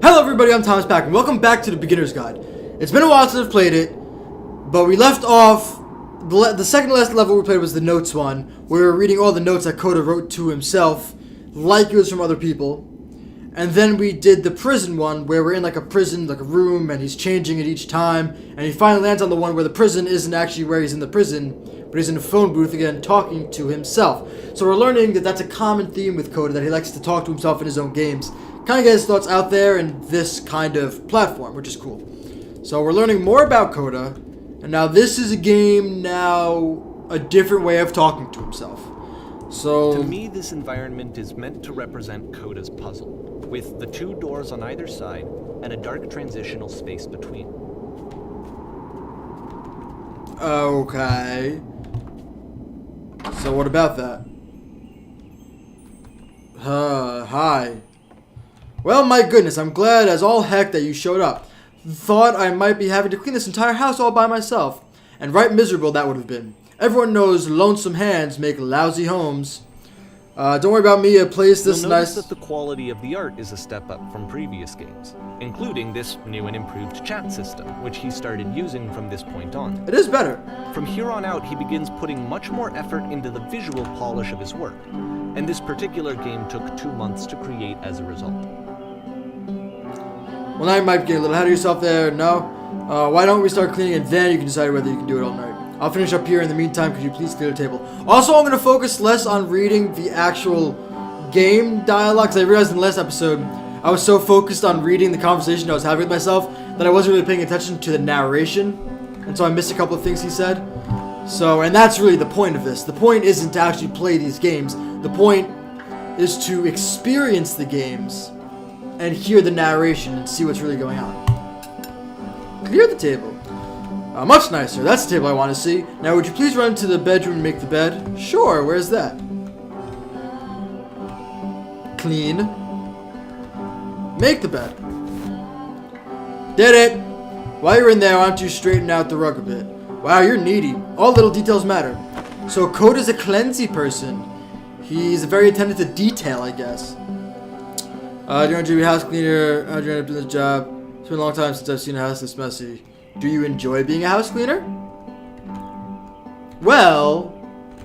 Hello everybody, I'm Thomas Pack, and welcome back to the Beginner's Guide. It's been a while since I've played it, but we left off, the second to last level we played was the notes one, where we were reading all the notes that Coda wrote to himself, like it was from other people. And then we did the prison one, where we're in like a prison, like a room, and he's changing it each time, and he finally lands on the one where the prison isn't actually where he's in the prison, but he's in a phone booth again, talking to himself. So we're learning that that's a common theme with Coda, that he likes to talk to himself in his own games. Kind of get his thoughts out there in this kind of platform, which is cool. So we're learning more about Coda, and now this is a game, now a different way of talking to himself. So to me, this environment is meant to represent Coda's puzzle, with the two doors on either side and a dark transitional space between. Okay. So what about that? Hi. Well, my goodness, I'm glad as all heck that you showed up. Thought I might be having to clean this entire house all by myself. And right miserable that would have been. Everyone knows lonesome hands make lousy homes. Don't worry about me, a place this You'll nice... notice that the quality of the art is a step up from previous games, including this new and improved chat system, which he started using from this point on. It is better. From here on out, he begins putting much more effort into the visual polish of his work, and this particular game took 2 months to create as a result. Well, now you might get a little ahead of yourself there. No? Why don't we start cleaning and then you can decide whether you can do it all night. I'll finish up here. In the meantime, could you please clear the table? Also, I'm going to focus less on reading the actual game dialogue, because I realized in the last episode, I was so focused on reading the conversation I was having with myself that I wasn't really paying attention to the narration. And so I missed a couple of things he said. So, and that's really the point of this. The point isn't to actually play these games. The point is to experience the games and hear the narration and see what's really going on. Clear the table. Much nicer. That's the table I want to see. Now, would you please run to the bedroom and make the bed? Sure, where's that? Clean. Make the bed. Did it! While you're in there, why don't you straighten out the rug a bit? Wow, you're needy. All little details matter. So, Coda's a cleansy person. He's very attentive to detail, I guess. Do you want to be a house cleaner? How do you end up doing this job? It's been a long time since I've seen a house this messy. Do you enjoy being a house cleaner? Well,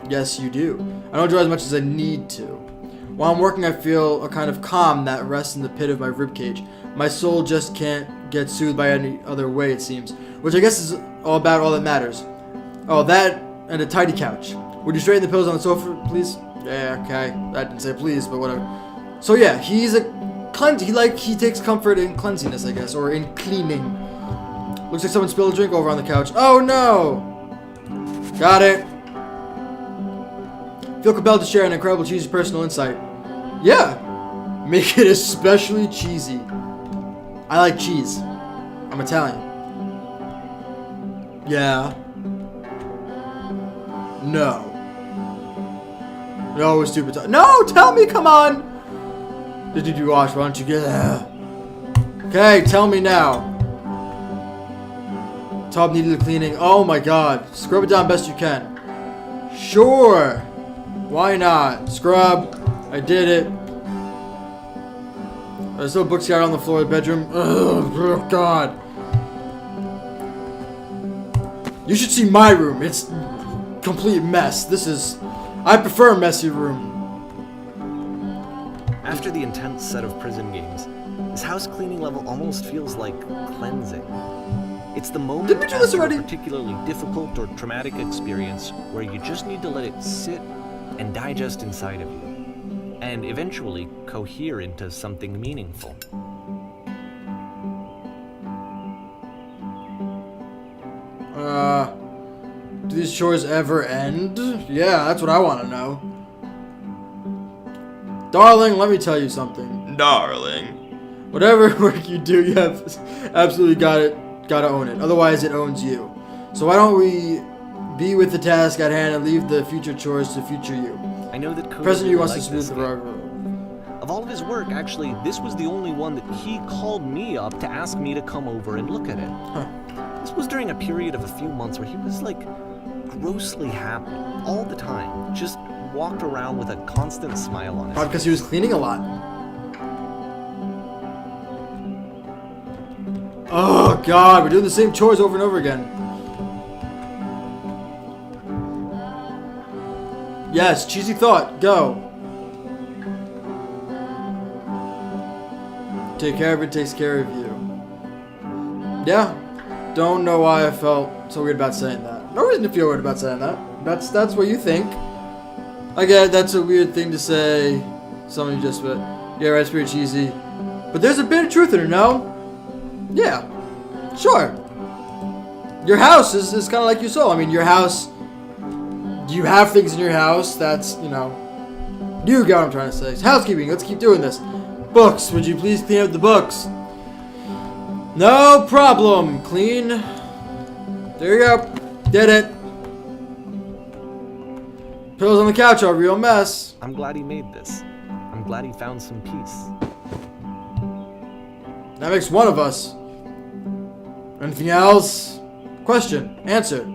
yes you do. I don't enjoy as much as I need to. While I'm working, I feel a kind of calm that rests in the pit of my ribcage. My soul just can't get soothed by any other way, it seems. Which I guess is all that matters. Oh, that and a tidy couch. Would you straighten the pillows on the sofa, please? Yeah, okay. I didn't say please, but whatever. So yeah, he's a cleanse. He takes comfort in cleanliness, I guess, or in cleaning. Looks like someone spilled a drink over on the couch. Oh no! Got it. Feel compelled to share an incredible cheesy personal insight. Yeah. Make it especially cheesy. I like cheese. I'm Italian. Yeah. No. No, stupid. No, tell me, come on. Did you watch? Why don't you get that? Okay, tell me now. Tub needed cleaning. Oh my god. Scrub it down best you can. Sure. Why not? Scrub. I did it. There's still books scattered on the floor of the bedroom. Ugh, oh god. You should see my room. It's a complete mess. I prefer a messy room. After the intense set of prison games, this house cleaning level almost feels like cleansing. It's the moment Did we do this after already? a particularly difficult or traumatic experience where you just need to let it sit and digest inside of you, and eventually cohere into something meaningful. Do these chores ever end? Yeah, that's what I want to know. Darling, let me tell you something. Darling. Whatever work you do, you have absolutely gotta own it. Otherwise, it owns you. So why don't we be with the task at hand and leave the future chores to future you? I know that Coda Present you really wants to liked smooth this the game. rug. Of all of his work, actually, this was the only one that he called me up to ask me to come over and look at it. Huh. This was during a period of a few months where he was like grossly happy all the time, just walked around with a constant smile on his Probably because face. he was cleaning a lot. Oh god, we're doing the same chores over and over again. Yes, cheesy thought. Go. Take care of it takes care of you. Yeah. Don't know why I felt so weird about saying that. No reason to feel weird about saying that. That's what you think. I get it, that's a weird thing to say. Something just but yeah, right, it's pretty cheesy. But there's a bit of truth in it, no? Yeah. Sure. Your house is kind of like your soul. I mean, your house, you have things in your house that's, you know, you get what I'm trying to say. It's housekeeping. Let's keep doing this. Books. Would you please clean up the books? No problem. Clean. There you go. Did it. Pillows on the couch are a real mess. I'm glad he made this. I'm glad he found some peace. That makes one of us. Anything else? Question. Answer.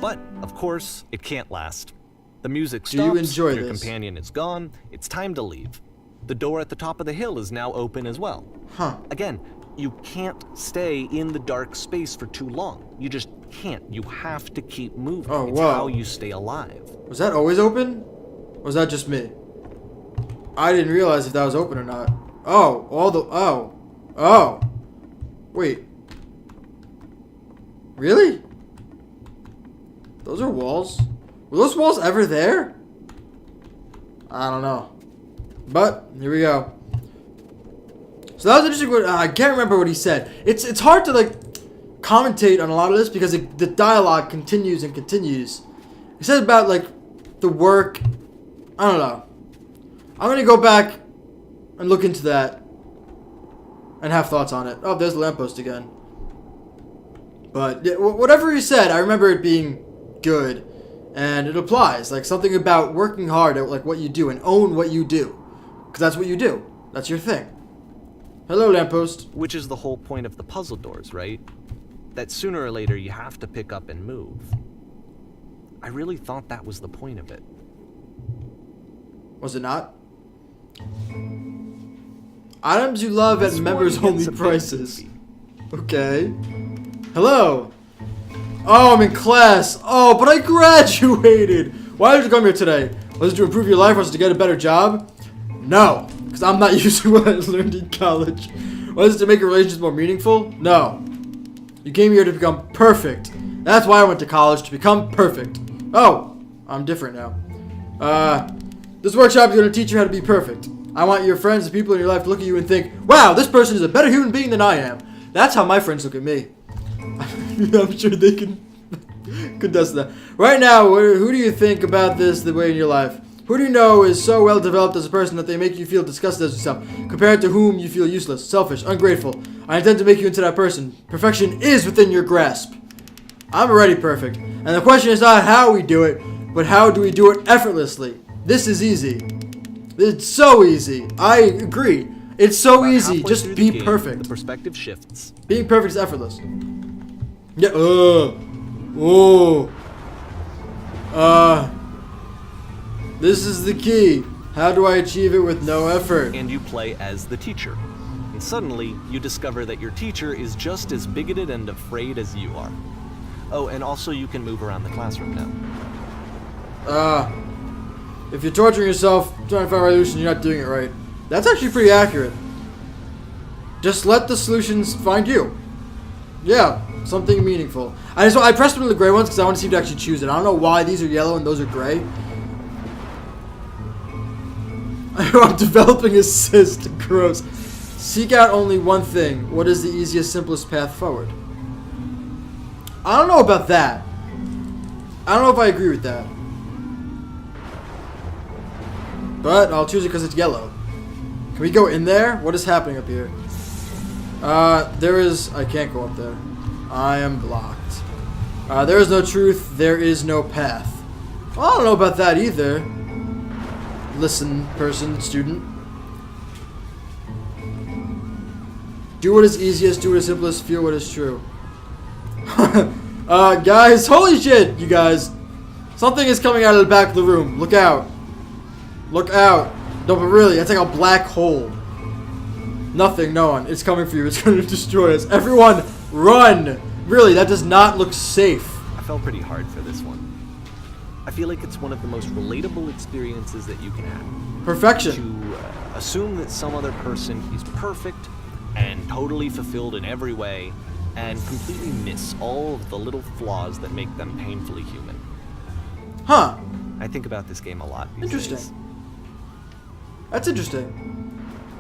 But, of course, it can't last. The music Do you stops, enjoy your this? companion is gone, it's time to leave. The door at the top of the hill is now open as well. Huh. Again, you can't stay in the dark space for too long. You just can't. You have to keep moving. Oh, it's wow. how you stay alive. Was that always open? Or was that just me? I didn't realize if that was open or not. Oh, oh. Wait. Really? Those are walls? Were those walls ever there? I don't know. But, here we go. So that was interesting. I can't remember what he said. It's hard to, like, commentate on a lot of this because the dialogue continues and continues. He said about, like, the work. I don't know. I'm going to go back and look into that and have thoughts on it. Oh, there's the lamppost again. But yeah, whatever he said, I remember it being good. And it applies. Like, something about working hard at, like, what you do and own what you do. Because that's what you do. That's your thing. Hello, lamppost. Which is the whole point of the puzzle doors, right? That sooner or later you have to pick up and move. I really thought that was the point of it. Was it not? Items you love at members-only prices. Okay. Hello. Oh, I'm in class. Oh, but I graduated. Why did you come here today? Was it to improve your life or was it to get a better job? No, because I'm not using what I learned in college. Was it to make your relationships more meaningful? No. You came here to become perfect. That's why I went to college, to become perfect. Oh, I'm different now. This workshop is going to teach you how to be perfect. I want your friends and people in your life to look at you and think, wow, this person is a better human being than I am. That's how my friends look at me. I'm sure they can contest that. Right now, who do you think about this the way in your life? Who do you know is so well developed as a person that they make you feel disgusted as yourself, compared to whom you feel useless, selfish, ungrateful? I intend to make you into that person. Perfection is within your grasp. I'm already perfect. And the question is not how we do it, but how do we do it effortlessly? This is easy. It's so easy. I agree. It's so About easy. halfway Just through be the game, perfect. The perspective shifts. Being perfect is effortless. Yeah. This is the key. How do I achieve it with no effort? And you play as the teacher. And suddenly, you discover that your teacher is just as bigoted and afraid as you are. Oh, and also you can move around the classroom now. If you're torturing yourself trying to find a solution, you're not doing it right. That's actually pretty accurate. Just let the solutions find you. Yeah, something meaningful. I pressed one of the gray ones because I want to see if to actually choose it. I don't know why these are yellow and those are gray. I'm developing assist. Gross. Seek out only one thing. What is the easiest, simplest path forward? I don't know about that. I don't know if I agree with that. But I'll choose it because it's yellow. Can we go in there? What is happening up here? I can't go up there. I am blocked. There is no truth. There is no path. Well, I don't know about that either. Listen, person, student. Do what is easiest, do what is simplest, feel what is true. Guys, holy shit, you guys. Something is coming out of the back of the room. Look out. Look out. No, but really, that's like a black hole. Nothing, no one. It's coming for you. It's going to destroy us. Everyone, run! Really, that does not look safe. I fell pretty hard for this one. I feel like it's one of the most relatable experiences that you can have. Perfection. To assume that some other person is perfect and totally fulfilled in every way, and completely miss all of the little flaws that make them painfully human. Huh. I think about this game a lot these Interesting. days. That's interesting.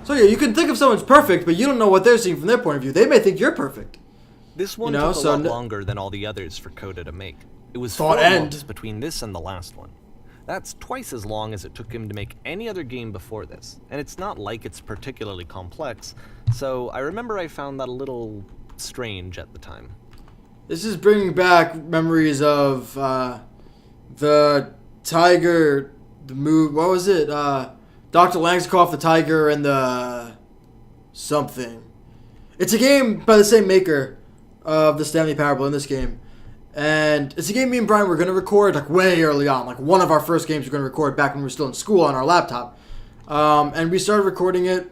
So yeah, you can think of someone's perfect, but you don't know what they're seeing from their point of view. They may think you're perfect. This one You know, took a so lot longer than all the others for Coda to make. It was Thought 4 end. months between this and the last one. That's twice as long as it took him to make any other game before this, and it's not like it's particularly complex, so I remember I found that a little strange at the time. This is bringing back memories of the tiger, the movie. What was it? Dr. Langskoff, the tiger, and the something. It's a game by the same maker of the Stanley Parable in this game. And it's a game me and Brian were going to record like way early on. Like one of our first games we were going to record back when we were still in school on our laptop. And we started recording it,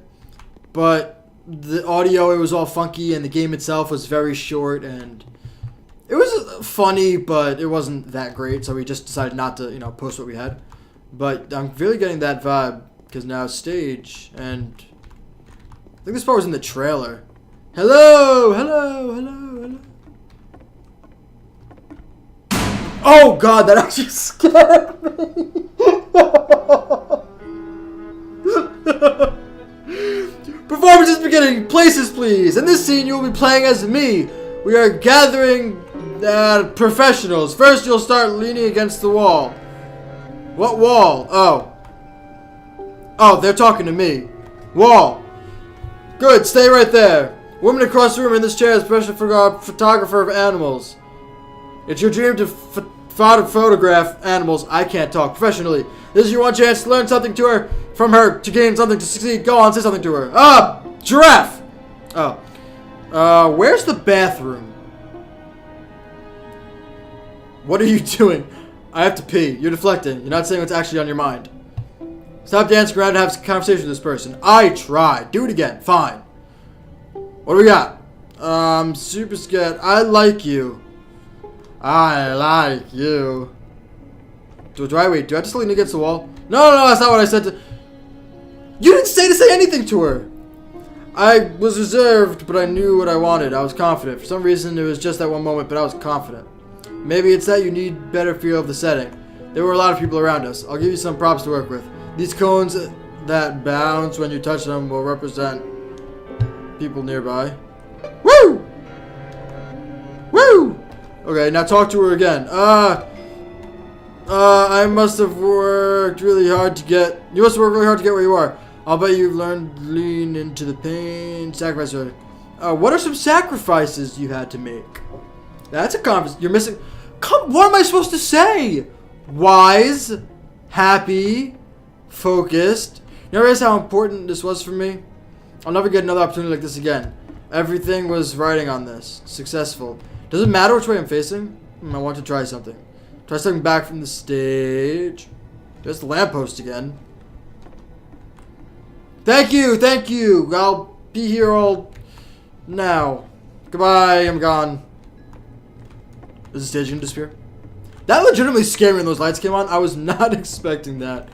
but the audio, it was all funky, and the game itself was very short, and it was funny, but it wasn't that great, so we just decided not to, post what we had. But I'm really getting that vibe, because now stage, and I think this part was in the trailer. Hello, hello, hello, hello. Oh god, that actually scared me. Performance is beginning. Places, please. In this scene, you will be playing as me. We are gathering professionals. First, you'll start leaning against the wall. What wall? Oh, they're talking to me. Wall. Good, stay right there. Woman across the room in this chair is a professional photographer of animals. It's your dream to photograph animals. I can't talk professionally. This is your one chance to learn something from her, to gain something, to succeed. Go on, say something to her. Giraffe! Where's the bathroom? What are you doing? I have to pee. You're deflecting. You're not saying what's actually on your mind. Stop dancing around and have a conversation with this person. I tried. Do it again. Fine. What do we got? I'm super scared. I like you. I like you. Do I have to still lean against the wall? No, that's not what I said to... You didn't say anything to her. I was reserved, but I knew what I wanted. I was confident. For some reason, it was just that one moment, but I was confident. Maybe it's that you need better feel of the setting. There were a lot of people around us. I'll give you some props to work with. These cones that bounce when you touch them will represent people nearby. Woo! Woo! Okay, now talk to her again. I must have worked really hard to get... You must have worked really hard to get where you are. I'll bet you've learned to lean into the pain. Sacrifice. What are some sacrifices you had to make? That's a conversation. You're missing... What am I supposed to say? Wise. Happy. Focused. You realize how important this was for me? I'll never get another opportunity like this again. Everything was riding on this. Successful. Does it matter which way I'm facing? I want to try something. Try stepping back from the stage. There's the lamppost again. Thank you. I'll be here all now. Goodbye, I'm gone. Is the stage gonna disappear? That legitimately scared me when those lights came on. I was not expecting that.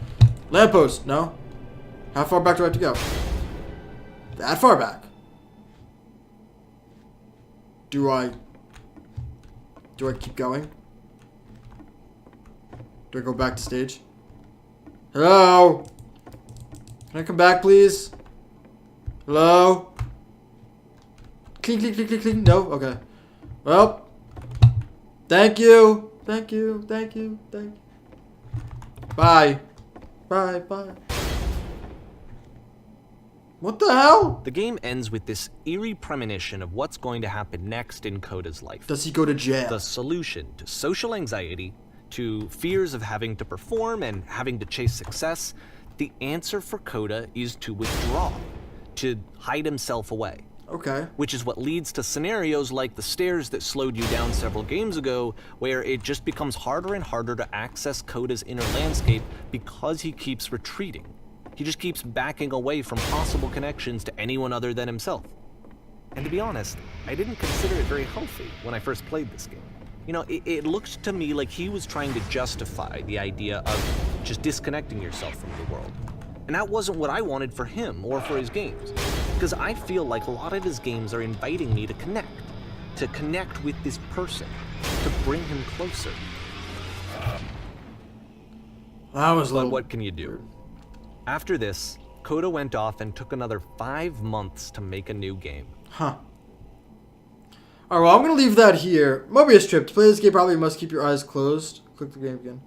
Lamppost, no? How far back do I have to go? That far back. Do I keep going? Do I go back to stage? Hello? Can I come back, please? Hello? Clink, clink, clink, clink, clink. No? Okay. Well. Thank you. Thank you. Bye. Bye. What the hell? The game ends with this eerie premonition of what's going to happen next in Coda's life. Does he go to jail? The solution to social anxiety, to fears of having to perform and having to chase success, the answer for Coda is to withdraw, to hide himself away. Okay. Which is what leads to scenarios like the stairs that slowed you down several games ago, where it just becomes harder and harder to access Coda's inner landscape because he keeps retreating. He just keeps backing away from possible connections to anyone other than himself. And to be honest, I didn't consider it very healthy when I first played this game. You know, it looked to me like he was trying to justify the idea of just disconnecting yourself from the world. And that wasn't what I wanted for him or for his games. Because I feel like a lot of his games are inviting me to connect with this person, to bring him closer. That was a But little... what can you do? After this, Coda went off and took another 5 months to make a new game. Huh. Alright, well, I'm going to leave that here. Mobius Strip. To play this game, probably must keep your eyes closed. Click the game again.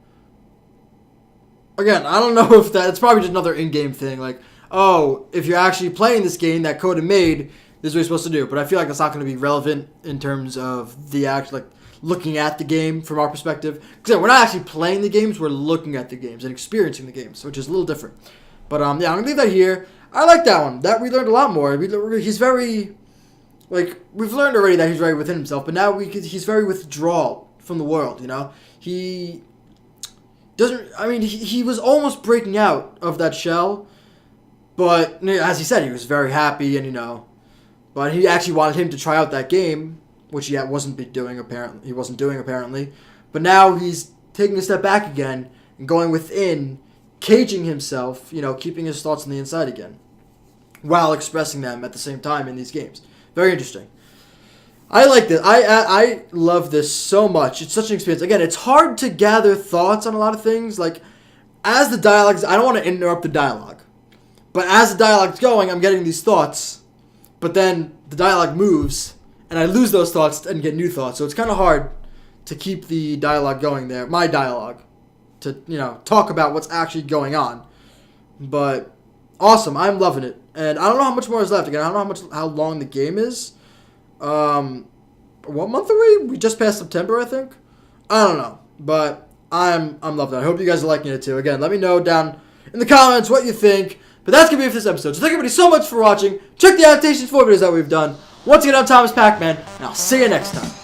Again, I don't know if that... It's probably just another in-game thing. Like, oh, if you're actually playing this game that Coda made, this is what you're supposed to do. But I feel like that's not going to be relevant in terms of the actual... Like, looking at the game from our perspective. Because we're not actually playing the games. We're looking at the games and experiencing the games, which is a little different. But, yeah, I'm going to leave that here. I like that one. That we learned a lot more. He's very... Like, we've learned already that he's very within himself, but now he's very withdrawal from the world, you know? He doesn't... I mean, he was almost breaking out of that shell, but as he said, he was very happy, and, you know... But he actually wanted him to try out that game, which he wasn't doing, apparently. But now he's taking a step back again and going within, caging himself, you know, keeping his thoughts on the inside again, while expressing them at the same time in these games. Very interesting. I like this. I love this so much. It's such an experience. Again, it's hard to gather thoughts on a lot of things. Like, as the dialogue... I don't want to interrupt the dialogue. But as the dialogue's going, I'm getting these thoughts. But then the dialogue moves, and I lose those thoughts and get new thoughts. So it's kind of hard to keep the dialogue going there. My dialogue. To, you know, talk about what's actually going on. But... awesome. I'm loving it. And I don't know how much more is left. Again, I don't know how long the game is. What month are we? We just passed September, I think. I don't know. But I'm loving it. I hope you guys are liking it too. Again, let me know down in the comments what you think. But that's going to be it for this episode. So thank everybody so much for watching. Check the annotations for videos that we've done. Once again, I'm Thomas Pac-Man, and I'll see you next time.